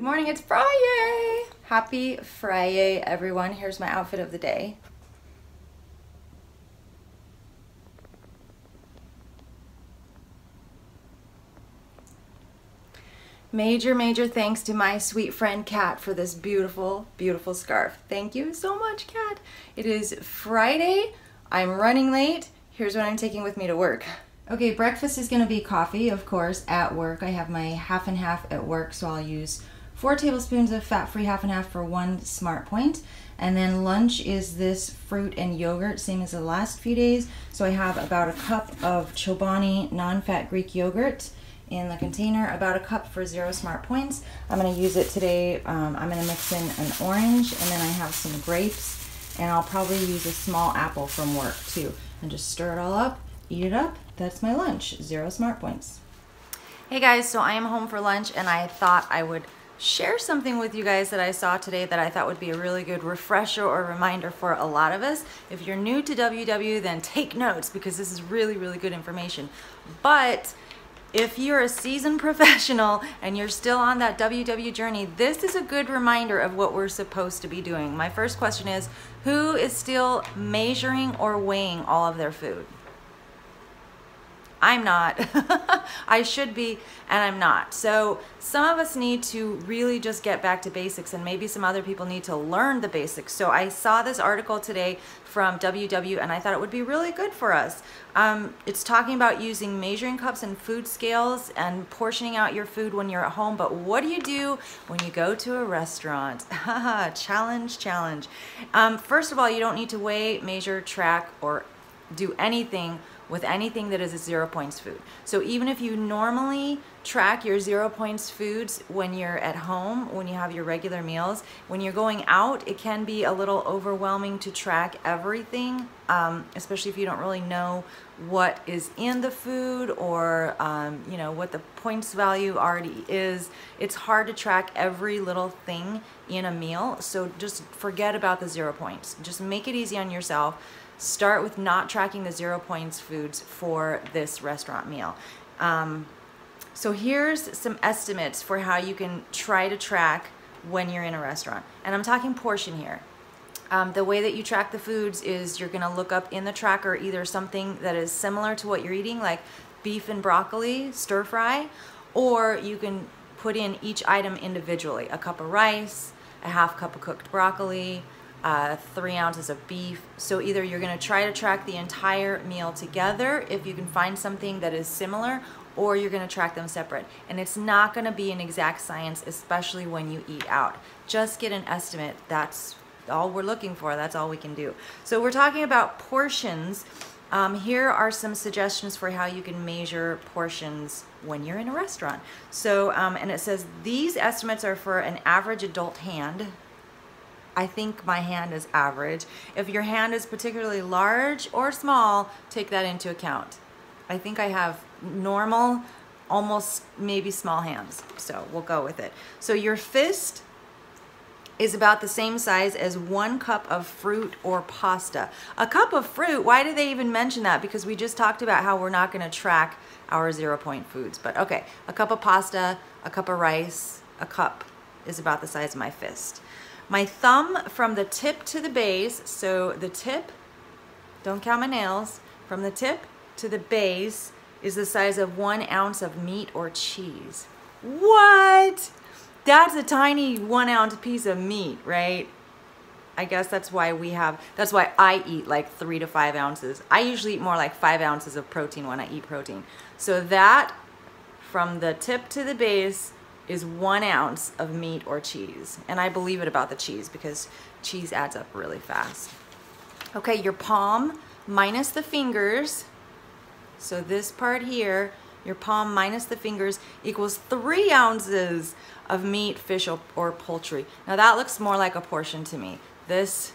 morning, it's Friday! Happy Friday, everyone. Here's my outfit of the day. Major thanks to my sweet friend Kat for this beautiful scarf. Thank you so much, Kat. It is Friday. I'm running late. Here's what I'm taking with me to work. Okay, breakfast is gonna be coffee, of course, at work. I have my half and half at work, so I'll use 4 tablespoons of fat-free half and half for 1 smart point. And then lunch is this fruit and yogurt, same as the last few days. So I have about a cup of Chobani non-fat Greek yogurt in the container, about a cup for 0 smart points. I'm gonna use it today. I'm gonna mix in an orange, and then I have some grapes, and I'll probably use a small apple from work too. And just stir it all up, eat it up. That's my lunch, 0 smart points. Hey guys, so I am home for lunch, and I thought I would share something with you guys that I saw today that I thought would be a really good refresher or reminder for a lot of us. If you're new to WW, then take notes because this is really good information. But if you're a seasoned professional and you're still on that WW journey, this is a good reminder of what we're supposed to be doing. My first question is, who is still measuring or weighing all of their food? I'm not. I should be, and I'm not. So some of us need to really just get back to basics, and maybe some other people need to learn the basics. So I saw this article today from WW, and I thought it would be really good for us. It's talking about using measuring cups and food scales and portioning out your food when you're at home, but what do you do when you go to a restaurant? Challenge. First of all, you don't need to weigh, measure, track, or do anything with anything that is a 0 points food. So even if you normally track your 0 points foods when you're at home, when you have your regular meals, when you're going out, it can be a little overwhelming to track everything, especially if you don't really know what is in the food or you know, what the points value already is. It's hard to track every little thing in a meal, so just forget about the 0 points. Just make it easy on yourself. Start with not tracking the 0 points foods for this restaurant meal. So here's some estimates for how you can try to track when you're in a restaurant. And I'm talking portion here. The way that you track the foods is you're gonna look up in the tracker either something that is similar to what you're eating, like beef and broccoli, stir fry, or you can put in each item individually. A cup of rice, a half cup of cooked broccoli, 3 ounces of beef. So either you're going to try to track the entire meal together if you can find something that is similar, or you're going to track them separate. And it's not going to be an exact science, especially when you eat out. Just get an estimate. That's all we're looking for. That's all we can do. So we're talking about portions. Here are some suggestions for how you can measure portions when you're in a restaurant. So, and it says these estimates are for an average adult hand. I think my hand is average. If your hand is particularly large or small, take that into account. I think I have normal, almost maybe small hands, so we'll go with it. So your fist is about the same size as 1 cup of fruit or pasta. A cup of fruit, why did they even mention that? Because we just talked about how we're not gonna track our 0 point foods, but okay. A cup of pasta, a cup of rice, a cup is about the size of my fist. My thumb from the tip to the base, so the tip, don't count my nails, from the tip to the base is the size of 1 ounce of meat or cheese. What? That's a tiny 1 ounce piece of meat, right? I guess that's why I eat like 3 to 5 ounces. I usually eat more like 5 ounces of protein when I eat protein. So that, from the tip to the base, is 1 ounce of meat or cheese. And I believe it about the cheese because cheese adds up really fast. Okay, your palm minus the fingers. So this part here, your palm minus the fingers equals 3 ounces of meat, fish, or poultry. Now that looks more like a portion to me. This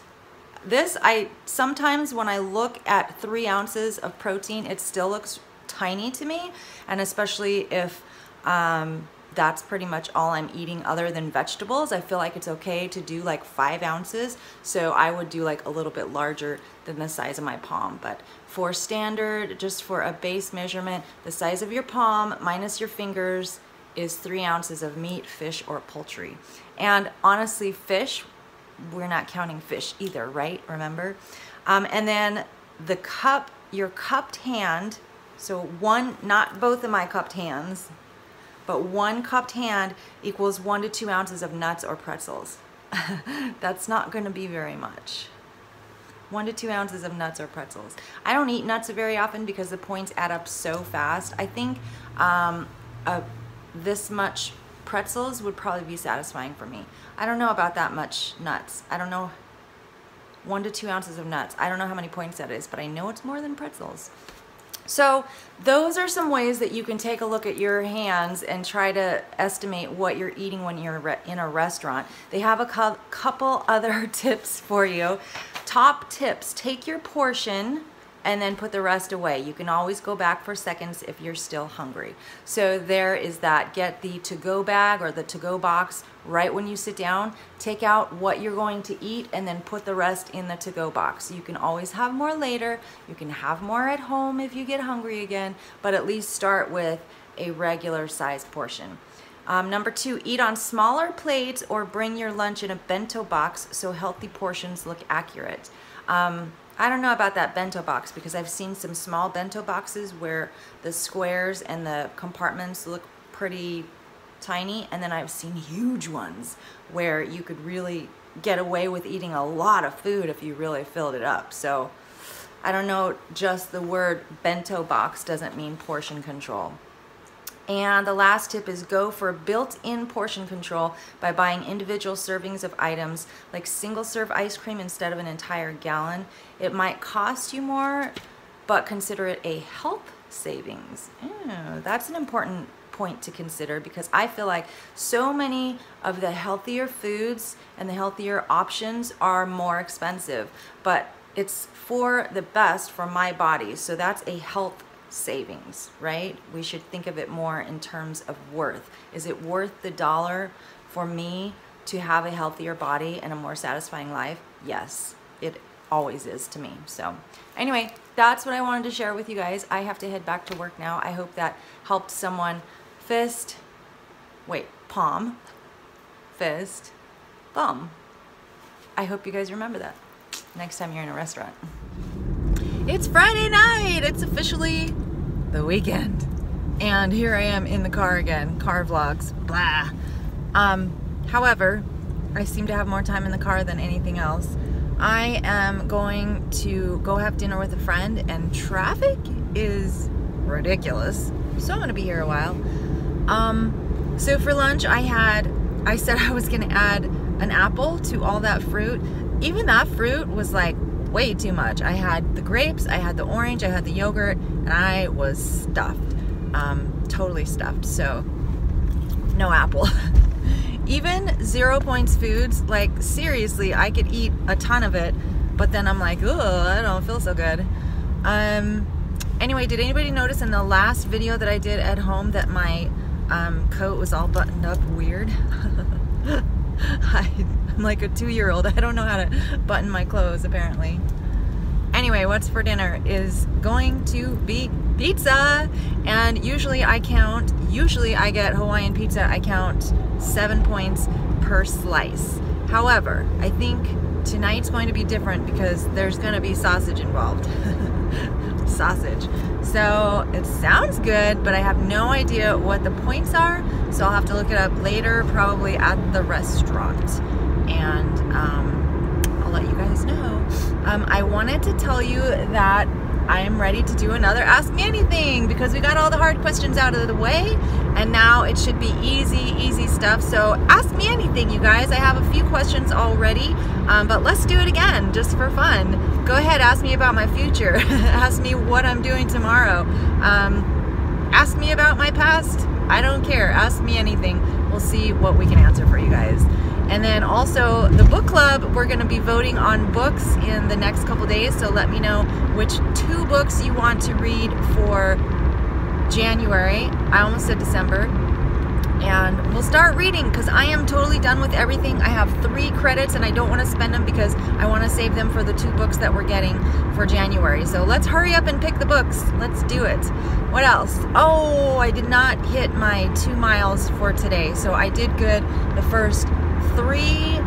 sometimes when I look at 3 ounces of protein, it still looks tiny to me. And especially if, that's pretty much all I'm eating other than vegetables. I feel like it's okay to do like 5 ounces. So I would do like a little bit larger than the size of my palm. But for standard, just for a base measurement, the size of your palm minus your fingers is 3 ounces of meat, fish, or poultry. And honestly, fish, we're not counting fish either, right? Remember? And then the cup, your cupped hand, so one, not both of my cupped hands, but one cupped hand equals 1 to 2 ounces of nuts or pretzels. That's not going to be very much. 1 to 2 ounces of nuts or pretzels. I don't eat nuts very often because the points add up so fast. I think this much pretzels would probably be satisfying for me. I don't know about that much nuts. I don't know. 1 to 2 ounces of nuts. I don't know how many points that is, but I know it's more than pretzels. So those are some ways that you can take a look at your hands and try to estimate what you're eating when you're in a restaurant. They have a couple other tips for you. Top tips: take your portion and then put the rest away. You can always go back for seconds if you're still hungry. So there is that. Get the to-go bag or the to-go box right when you sit down. Take out what you're going to eat and then put the rest in the to-go box. You can always have more later. You can have more at home if you get hungry again, but at least start with a regular size portion. Number 2, eat on smaller plates or bring your lunch in a bento box so healthy portions look accurate. I don't know about that bento box because I've seen some small bento boxes where the squares and the compartments look pretty tiny, and then I've seen huge ones where you could really get away with eating a lot of food if you really filled it up. So I don't know, just the word bento box doesn't mean portion control. And the last tip is go for built-in portion control by buying individual servings of items like single-serve ice cream instead of an entire gallon. It might cost you more, but consider it a health savings. That's an important point to consider because I feel like so many of the healthier foods and the healthier options are more expensive, but it's for the best for my body. So that's a health savings, right? We should think of it more in terms of worth. Is it worth the dollar for me to have a healthier body and a more satisfying life? Yes, it always is to me. So anyway, that's what I wanted to share with you guys. I have to head back to work now. I hope that helped someone. Palm, fist, thumb. I hope you guys remember that next time you're in a restaurant. It's Friday night. It's officially the weekend. And here I am in the car again. Car vlogs. Blah. However, I seem to have more time in the car than anything else. I am going to go have dinner with a friend and traffic is ridiculous. So I'm going to be here a while. So for lunch I said I was going to add an apple to all that fruit. Even that fruit was like way too much. I had the grapes, I had the orange, I had the yogurt, and I was stuffed, totally stuffed. So no apple. Even 0 points foods, like seriously, I could eat a ton of it, but then I'm like, oh, I don't feel so good. Anyway, did anybody notice in the last video that I did at home that my coat was all buttoned up weird? I'm like a 2-year-old. I don't know how to button my clothes, apparently. Anyway, what's for dinner is going to be pizza. And usually I get Hawaiian pizza, I count 7 points per slice. However, I think tonight's going to be different because there's going to be sausage involved. Sausage. So it sounds good, but I have no idea what the points are, so I'll have to look it up later, probably at the restaurant, and I'll let you guys know. I wanted to tell you that I am ready to do another Ask Me Anything because we got all the hard questions out of the way, and now it should be easy stuff. So ask me anything, you guys. I have a few questions already, but let's do it again just for fun. Go ahead, ask me about my future. Ask me what I'm doing tomorrow. Ask me about my past. I don't care. Ask me anything. We'll see what we can answer for you guys. And then also the book club, we're going to be voting on books in the next couple days, so let me know which 2 books you want to read for January. I almost said December. and we'll start reading because I am totally done with everything. I have 3 credits and I don't want to spend them because I want to save them for the 2 books that we're getting for January. So let's hurry up and pick the books. Let's do it. What else? Oh, I did not hit my 2 miles for today. So I did good the first 3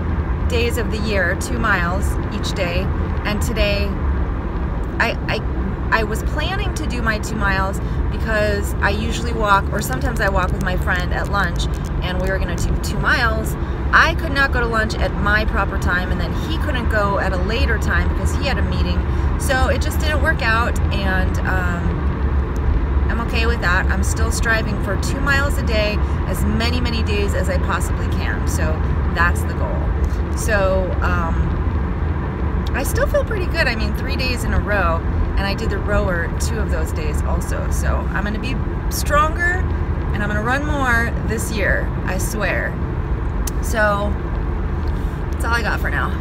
days of the year, 2 miles each day. And today I was planning to do my 2 miles because I usually walk, or sometimes I walk with my friend at lunch, and we were going to do 2 miles. I could not go to lunch at my proper time, and then he couldn't go at a later time because he had a meeting. So it just didn't work out, and I'm okay with that. I'm still striving for 2 miles a day, as many days as I possibly can. So that's the goal. So I still feel pretty good. I mean, 3 days in a row, and I did the rower 2 of those days also. So I'm going to be stronger, and I'm going to run more this year, I swear. So that's all I got for now.